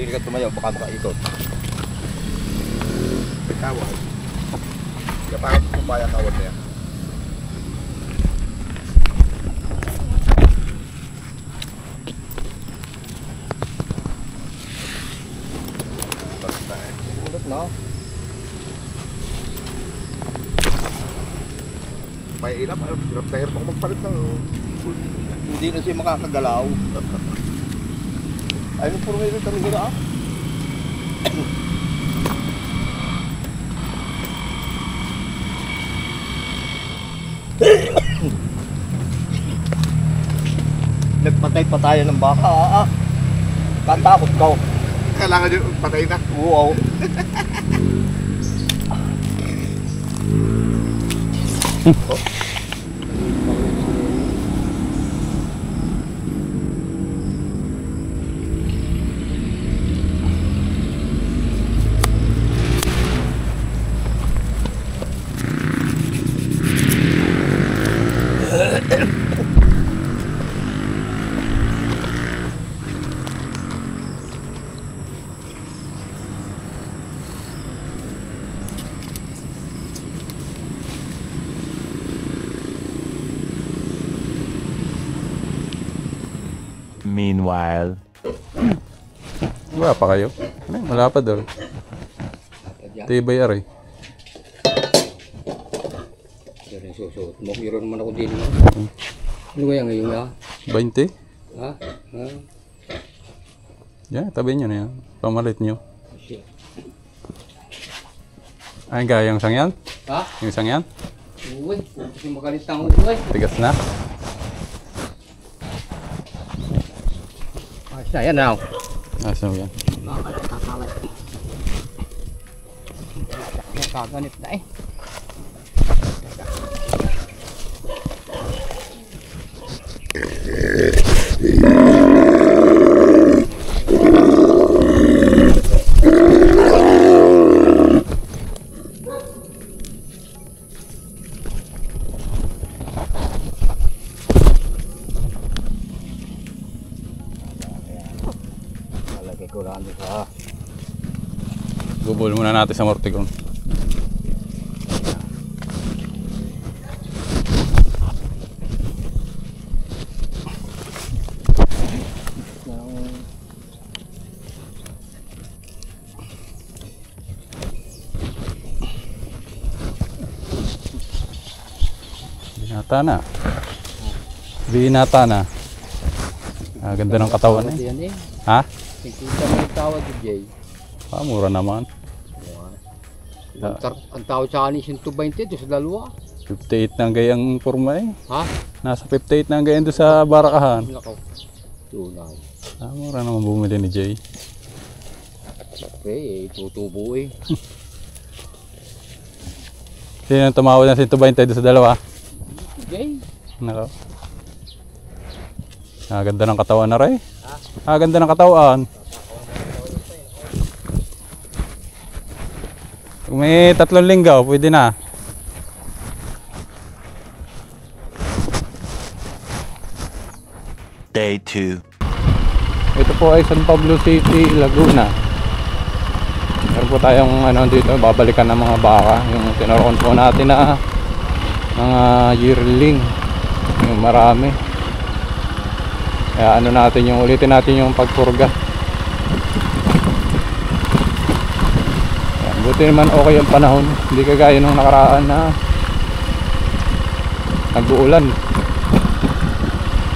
Hindi ka tumayo, baka makaikot. Tawad. Kaya parang kumpaya tawad na yan. Basta eh. Ulot na. May ilap, hirap na hirap ako magpalit ng... Hindi na siya makakagalaw. Ayun po rin kami nila ah. Nagpatay-patayan ng baka ah. Katakot ka. Kailangan nyo patay na. Wow. Oh. Meanwhile. Wala pa kayo? Ay, malapad daw. Tibay aray. Pero susuot mo, meron naman ako din. Ano kaya ngayon ha? 20? Ha? Ha? Yan, tabi nyo na yan. Pamalit nyo. Ay, gaya yung isang yan? Ha? Yung isang yan? Uy, kasi makalit ang uy. Tigas na. Ayan na. Asa mo yan? Nakaganit na eh. Bubul muna natin sa mortigon. Binata na. Binata na. Ah, ganda ng katawan eh. Ha? Tingkita mo yung tawad ni Jay. Ah, mura naman. Ang tawad sa akin yung 220 doon sa dalawa. 58 na ang gayang forma eh. Ha? Nasa 58 na ang gayang doon sa barakahan. Nakaw. Tunay. Ah, mura naman bumili ni Jay. Okay, tutubo eh. Sino ang tumawad ng 120 doon sa dalawa? Jay. Nako. Ah, ganda ng katawan na rin. Ah, ganda ng katawan. Kung may 3 linggaw, pwede na. Day 2. Ito po ay San Pablo City, Laguna. Meron po tayong dito, babalikan ng mga baka. Yung tinaroon po natin na mga yearling. Yung marami. Kaya natin ulitin natin yung pagpurga. Ayan, buti naman okay ang panahon. Hindi kagaya nung nakaraan na nag-uulan.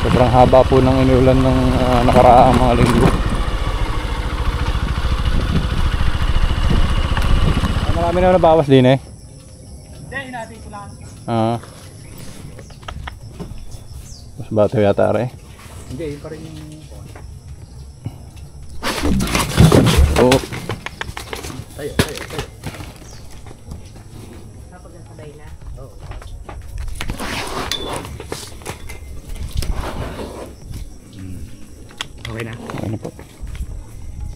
Sobrang haba po ng iniulan ng nakaraang mga linggo. Marami na nabawas din eh. Hindi, hinati ko lang. Mas bato yata rin. Hindi, yun pa rin yung... Oo. Tayo. Kapag nasabay na. Oo. Okay na. Ano po?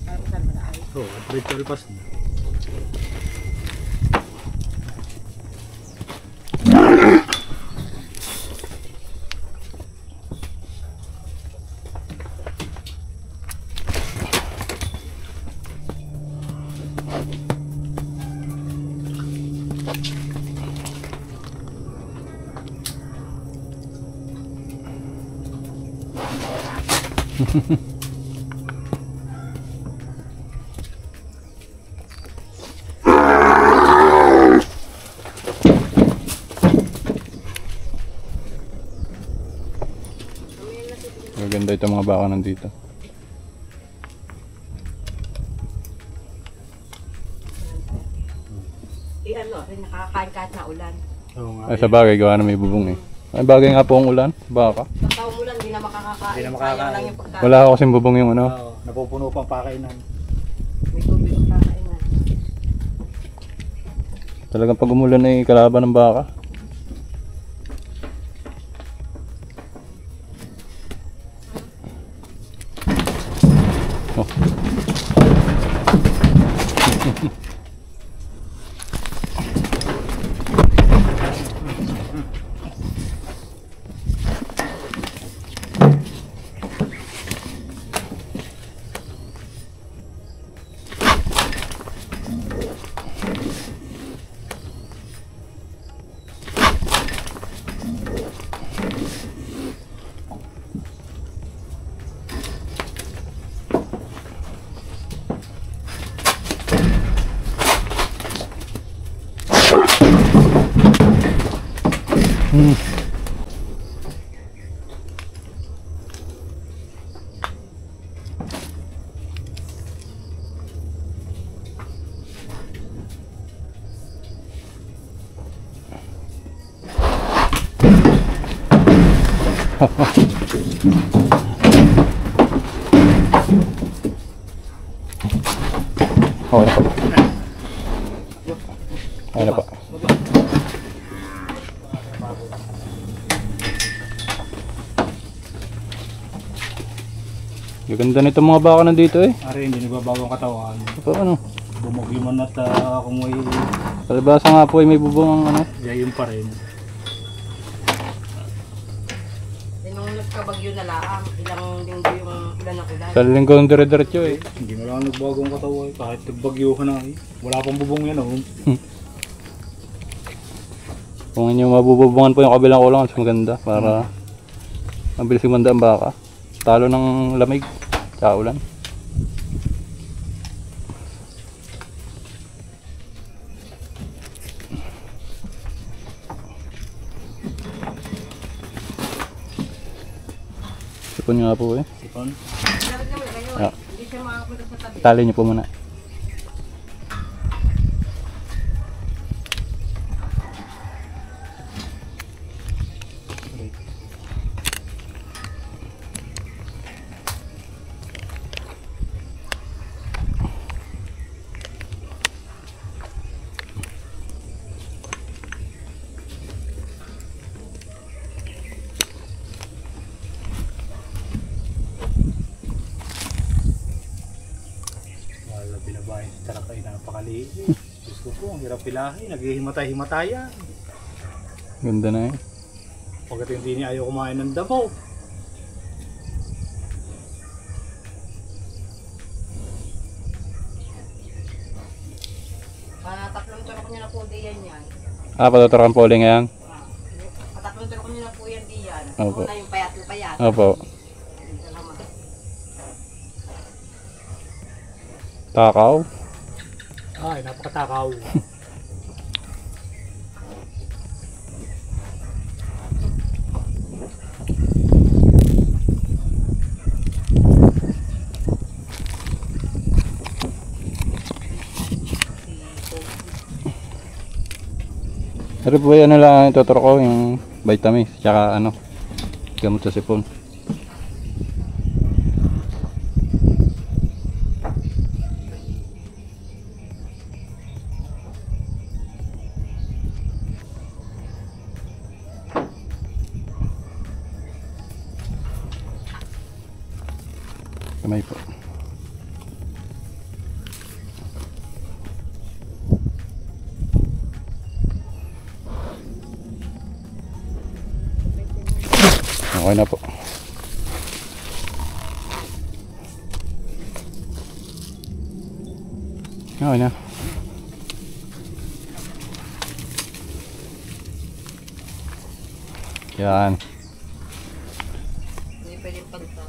Saan mo na ay? Oo, virtual pass na. Maganda itong mga baka nandito. Nakakain kahit na ulan. Oo nga. Ay, sa bagay, gawa na may bubong eh. Ay, bagay nga po ang ulan, baka. Basta umulan, hindi na makakakain. Hindi na makakakain. Sayang lang yung pagkain. Wala ako kasing bubong yung ano. Oo, napupuno pang pakainan. May tubig ang kakainan. Talagang pag umulan ay kalaban ng baka. Oh. Okay na po. Okay na po. Gaganda nito mga baka nandito eh. Ari, hindi nagbabago ang katawan. Ito ano? Bumagyo man at kumoy, Palibasa nga po ay may bubong ang ano. gayon pa rin. Nung nagkabagyo na laang, ilang linggo yung ulan ng ulan. Sa linggong dire-diretso eh. Hindi na lang nagbago ang katawan. Kahit nagbagyo ka na eh. Wala pang bubong yan oh. Kung inyo mabububungan po yung kabilang kulungan, mas maganda para mabilis umanda ang baka. Talo ng lamig sa ulan. Sipon nyo nga po eh. Sipon. Dapat naman kayo Yeah. hindi siya makapunta sa tabi. Tali nyo po muna. Wala binabahin sa tarakay na napakaliit. Diyos ko po, ang hirap pilahin. Naghihimatay-himatayan. Ganda na eh. Pagkat hindi niya ayaw kumain ng damo. Tatlong turok niya na po diyan yan. Ah, patuturakan po ulit ngayon. Tatlong turok niya na po yan diyan. Opo. Una yung payat. Opo. Takaw. Ay, napakatakaw. Pero po ano lang ituturo ko yung vitamins tsaka ano gamot sa sipon. Kamay po. Okay na po. Okay na. Yan. Hindi pwedeng pagta.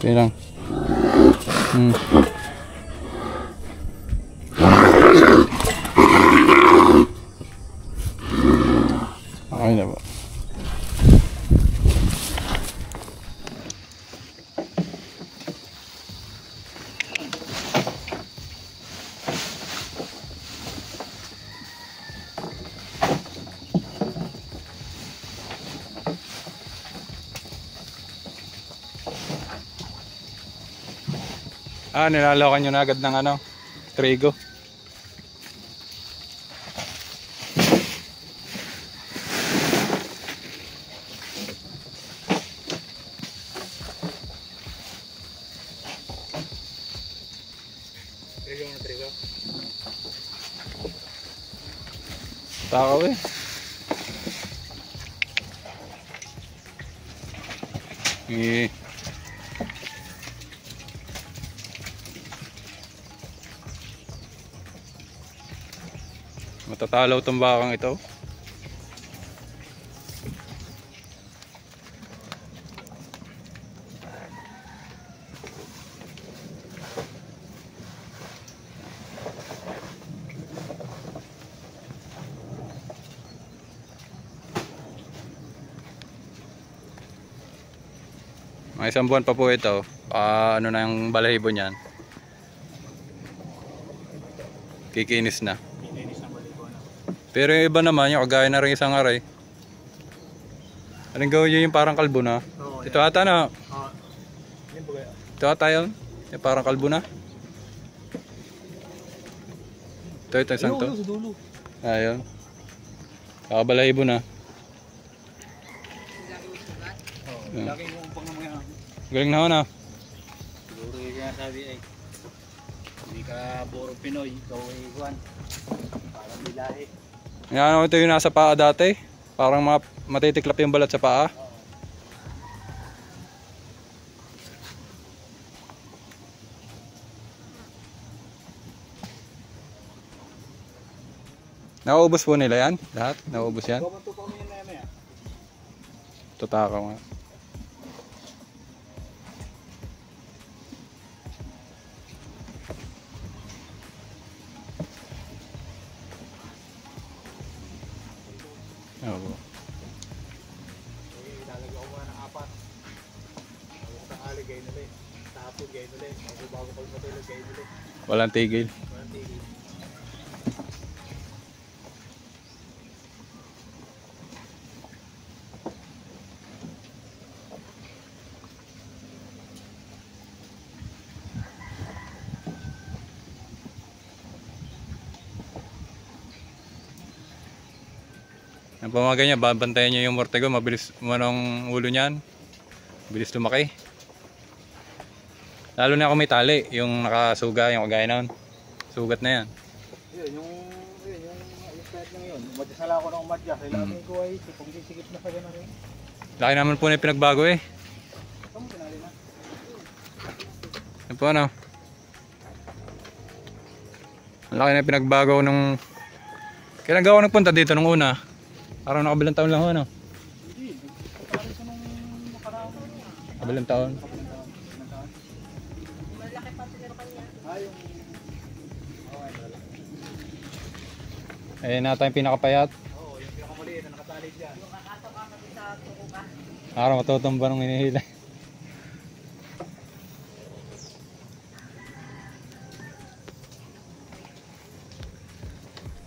Okay lang. Okay na ba? Nilalawakan nyo na agad ng ano, trigo. Trigo. Takaw eh. Matatalaw tong bakang ito. May isang buwan pa po ito. Ano na yung balahibo niyan. Kikinis na. Pero yung iba naman, yung kagaya na rin isang aray. Anong gawin yun yung parang kalbo na? Oo, Ito ata na. Yan ba kaya? Ito ata yun. Yung parang kalbo na. Ito isang to. Sa dulo. Ayun. Kakabalahibo na. Laging umpang na mga. Galing na ho na. Siguro yung kaya sabi ay hindi ka puro Pinoy, ikaw ay Juan. Parang bilahe. Yan, ito yung nasa paa dati. Parang matitiklap yung balat sa paa. Nauubos po nila yan? Lahat? Nauubos yan? Kumanto pa kami yan na yan. Tutakaw nga. Oo. Ilalagay ko muna ng 4. Sa ali gay nila eh. Tapos gay nila eh. Bago pag matulog gay nila eh. Walang tigil. Walang tigil. Ang pamagay niya, babantayan niyo yung mortego, mabilis manong ulo niyan. Bilis lumaki. Lalo na kung may tali, yung nakasuga, yung kagaya nun. Sugat na yan. Yun, yung slide lang yun. Umadyasala ako ng umadyas. Kailangan ko ay kung sisikip na sa gano'n rin. Laki naman po na yung pinagbago eh. Ito mo pinali na. Yan po ano. Ang laki na yung pinagbago nung... Kailan gawa nagpunta dito nung una? Parang nakabilang taon lang ho ano. Hindi. Parang ito nung nakaraan. Kabilang taon. Malaki pa sila kanya. Yung... Ayan na tayong pinakapayat. Oo, yung pinakamaliit na nakatali dyan. Yung kakato ka kami sa tukukan. Para matutumba nung hinihila.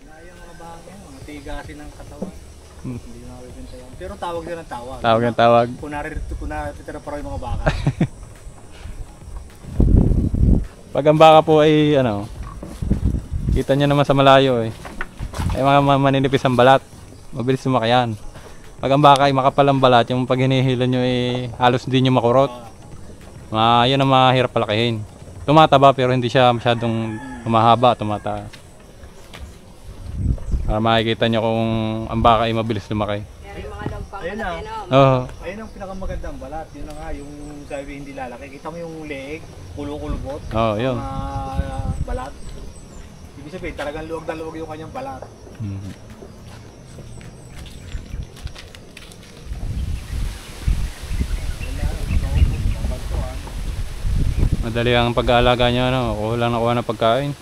Yung mga bagay, mga tigasin ng katawan. Hindi na mabibenta yan. Pero tawag yun ang tawag. Tawag ang tawag. Kung natitira pa rin yung mga baka. Pag ang baka po ay ano, kita nyo naman sa malayo eh. Ay mga maninipis ang balat. Mabilis lumaki. Pag ang baka ay makapal ang balat, yung pag hinihila nyo ay halos hindi nyo makurot. Yun ang mahirap palakihin. Tumataba pero hindi siya masyadong humahaba, tumataas. Para makikita nyo kung ang baka ay mabilis lumaki. Pero yung mga lampang Ayun na. Oo. Ayun ang pinakamagandang balat. Yun na nga, yung sabi hindi lalaki. Kita mo yung leeg, kulubot. Oo, yun. Mga balat. Ibig sabihin, talagang luwag na luwag yung kanyang balat. Mhm. Madali ang pag-aalaga nyo, ano, kuha lang nakuha ng pagkain.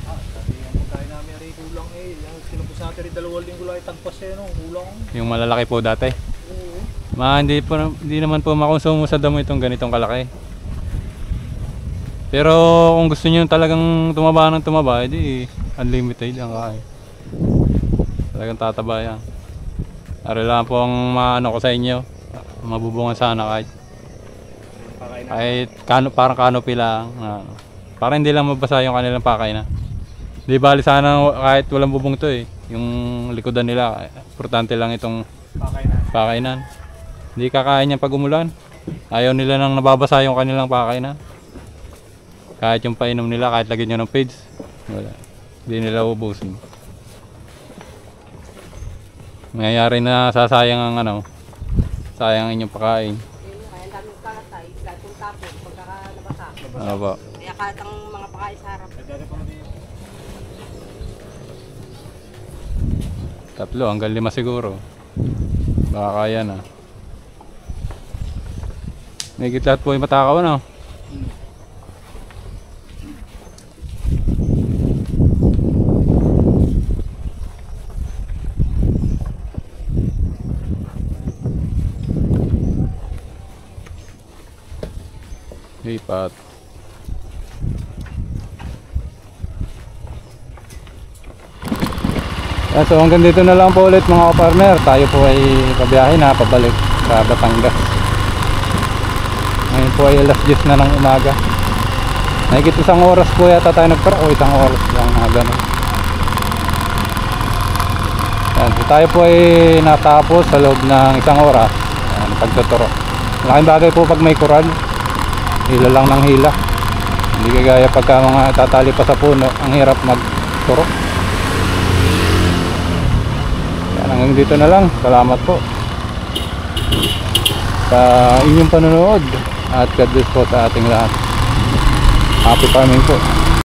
Sabi yung pagkain namin rin kulang eh. Yung sinubos natin rin 2 linggo lang itagpas eh, no? Kulang. Yung malalaki po dati. Oo. Hindi naman po makonsumo sa damo itong ganitong kalaki. Pero kung gusto niyo talagang tumaba ng tumaba, edi unlimited ang kain. Talagang tataba yan. Ari lang po ang maano ko sa inyo. Mabubungan sana kahit parang canopy lang. Para hindi lang mabasa yung kanilang pakay na. Di bali sana kahit walang bubong to eh. Yung likodan nila, importante lang itong pakainan. Hindi kakain yan pag umulan. Ayaw nila nang nababasa yung kanilang pakainan. Kahit yung painom nila, kahit lagyan nyo ng feeds, wala. Hindi nila ubusin. Mayayari na sasayang ang sayang inyong pagkain. Kaya ang daming kalatay, lahat yung tapos, pagkakalabasa. Ano ba? Kaya kahit ang mga pakain sa harap. Tatlo, hanggang 5 siguro. Baka kaya na. May lahat po yung matakaw, ano? Lipat. So hanggang dito na lang po ulit mga ka-farmer. Tayo po ay pabiyahe na pabalik sa Batangas. Ngayon po ay alas 10 na ng umaga. Nahigit 1 oras po yata tayo nagturo o 1 oras lang na gano'n. So tayo po ay natapos sa loob ng 1 oras pagtuturo. Malaking bagay po pag may kural. Hila lang ng hila. Hindi kagaya pagka mga tatali pa sa puno, ang hirap magturo. Yan, hanggang dito na lang. Salamat po sa inyong panonood at God bless po sa ating lahat. Happy farming po.